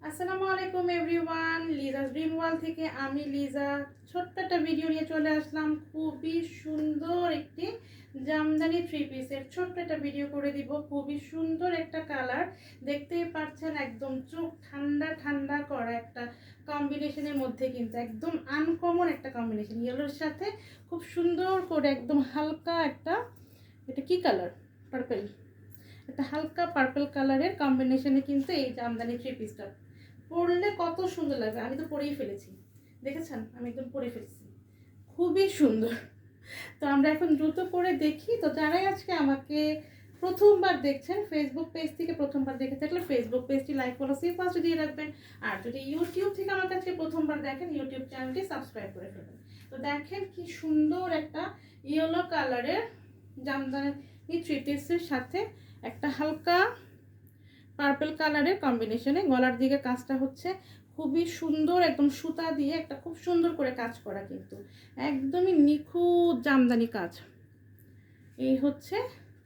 আসসালামু আলাইকুম everyone, Liza's dream world থেকে আমি লিজা ছোট্ট একটা ভিডিও নিয়ে চলে আসলাম। খুবই সুন্দর একটি জামদানি থ্রি পিসের ছোট্ট একটা ভিডিও করে দিব। খুবই সুন্দর একটা কালার, দেখতেই পাচ্ছেন, একদম চোখ ঠান্ডা ঠান্ডা করা একটা কম্বিনেশনের মধ্যে, কিন্তু একদম আনকমন একটা কম্বিনেশন। ইয়েলোর সাথে খুব সুন্দর করে একদম হালকা একটা, এটা কি কালার, পার্পল, একটা হালকা পার্পল কালারের কম্বিনেশনে কিন্তু এই জামদানি থ্রি পিসটা পরলে কত সুন্দর লাগবে। আমি তো পরেই ফেলেছি, দেখেছেন, আমি একদম পরে ফেলেছি, খুবই সুন্দর। তো আমরা এখন দ্রুত করে দেখি। তো যারাই আজকে আমাকে প্রথমবার দেখছেন, ফেসবুক পেজ থেকে প্রথমবার দেখে থাকলে ফেসবুক পেজটি লাইক ফলো সেভ পাশে দিয়ে রাখবেন। আর যদি ইউটিউব থেকে আমার কাছে প্রথমবার দেখেন, ইউটিউব চ্যানেলটি সাবস্ক্রাইব করে ফেলবেন। তো দেখেন কি সুন্দর একটা ইয়েলো কালারের জামদানি থ্রি পিসের সাথে একটা হালকা পার্পল কালারের কম্বিনেশনে গলার দিকে কাজটা হচ্ছে খুবই সুন্দর, একদম সুতা দিয়ে একটা খুব সুন্দর করে কাজ করা, কিন্তু একদমই নিখুঁত জামদানি কাজ। এই হচ্ছে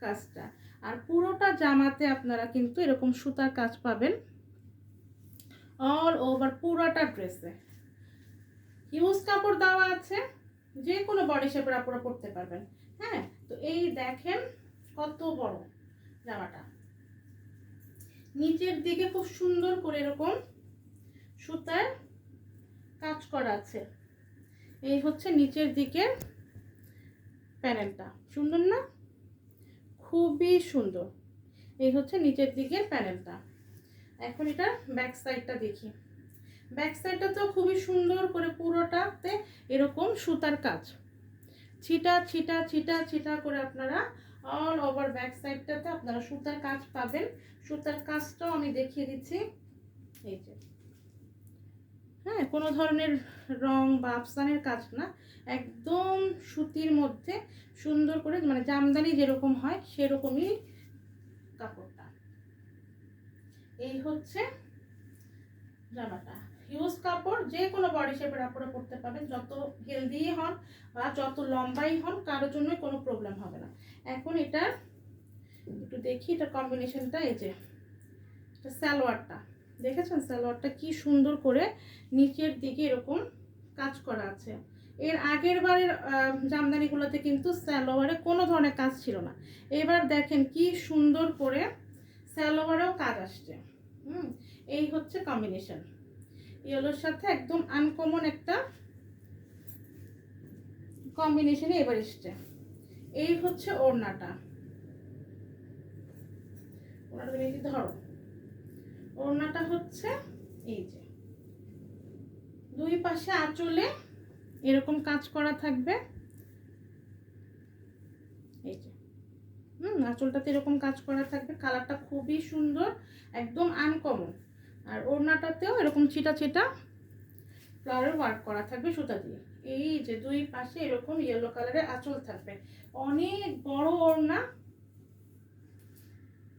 কাজটা। আর পুরোটা জামাতে আপনারা কিন্তু এরকম সুতার কাজ পাবেন অল ওভার পুরোটা ড্রেসে। হিউজ কাপড় দেওয়া আছে, যে কোনো বডি শেপের আপনারা পরতে পারবেন। হ্যাঁ, তো এই দেখেন কত বড় জামাটা, নিচের দিকে খুব সুন্দর করে এরকম সুতার কাজ করা আছে। এই হচ্ছে নিচের দিকের প্যানেলটা, সুন্দর না? খুবই সুন্দর। এই হচ্ছে নিচের দিকের প্যানেলটা। এখন এটা ব্যাক সাইডটা দেখি। ব্যাক সাইডটা তো খুবই সুন্দর করে পুরোটাতে এরকম সুতার কাজ, ছিটা ছিটা ছিটা ছিটা করে আপনারা অল ওভার ব্যাক সাইডটাতে আপনারা সুতার কাজ পাবেন। সুতার কাজটাও আমি দেখিয়ে দিচ্ছি, এই যে, হ্যাঁ, কোনো ধরনের রং বা আফসানের কাজ না, একদম সুতির মধ্যে সুন্দর করে, মানে জামদানি যেরকম হয় সেরকমই কাপড়টা। এই হচ্ছে জামাটা, হিউজ কাপড়, যে কোনো বডি শেপের আপনারা পরতে পারবেন, যত হেলদি হন বা যত লম্বাই হন, কারোর জন্য কোনো প্রবলেম হবে না। এখন এটা একটু দেখি, এটা কম্বিনেশনটা, এই যে সালোয়ারটা দেখেছেন, সালোয়ারটা কি সুন্দর করে নিচের দিকে এরকম কাজ করা আছে। এর আগের বারের জামদানিগুলোতে কিন্তু সালোয়ারে কোনো ধরনের কাজ ছিল না। এবার দেখেন কি সুন্দর করে সালোয়ারেও কাজ আসছে। এই হচ্ছে কম্বিনেশন, ইয়েলোর সাথে একদম আনকমন একটা কম্বিনেশনে এবার এসছে। এই হচ্ছে ওড়নাটা, ওড়নাটা ধরো, ওড়নাটা হচ্ছে এই যে দুই পাশে আঁচলে এরকম কাজ করা থাকবে। এই যে আঁচলটাতে এরকম কাজ করা থাকবে, কালারটা খুবই সুন্দর, একদম আনকমন। আর ওড়নাটাতেও এরকম ছিটা ছিটা ফ্লাওয়ার ওয়ার্ক করা থাকবে সুতা দিয়ে। এই যে দুই পাশে এরকম ইয়েলো কালারের আঁচল থাকবে, অনেক বড় ওড়না,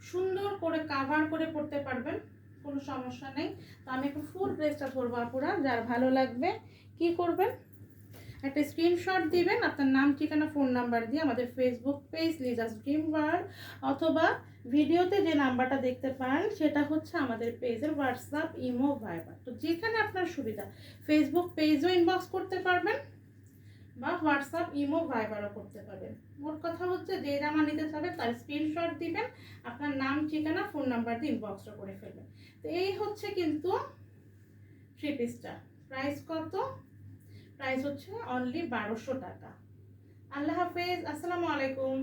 সুন্দর করে কাভার করে পড়তে পারবেন, কোনো সমস্যা নেই। তো আমি একটু ফুল ড্রেসটা ধরবো, আপুরা যার ভালো লাগবে কি করবেন, একটা স্ক্রিনশট দিবেন আপনার নাম, ঠিকানা, ফোন নাম্বার দিয়ে আমাদের Facebook page Liza's dream world, অথবা ভিডিওতে যে নাম্বারটা দেখতে পান সেটা হচ্ছে আমাদের পেজের হোয়াটসঅ্যাপ, ইমো, ভাইবার। তো যেখানে আপনার সুবিধা, ফেসবুক পেজও ইনবক্স করতে পারবেন বা হোয়াটসঅ্যাপ, ইমো, ভাইবারও করতে পারবেন। মোট কথা হচ্ছে যে জামা নিতে চাবে তার স্ক্রিনশট দিবেন, আপনার নাম, ঠিকানা, ফোন নাম্বার দিয়ে ইনবক্সটা করে ফেলবেন। তো এই হচ্ছে কিন্তু থ্রি পিসটা। প্রাইস কত? প্রাইস হচ্ছে অনলি 1200 টাকা। আল্লাহ হাফেজ, আসসালামু আলাইকুম।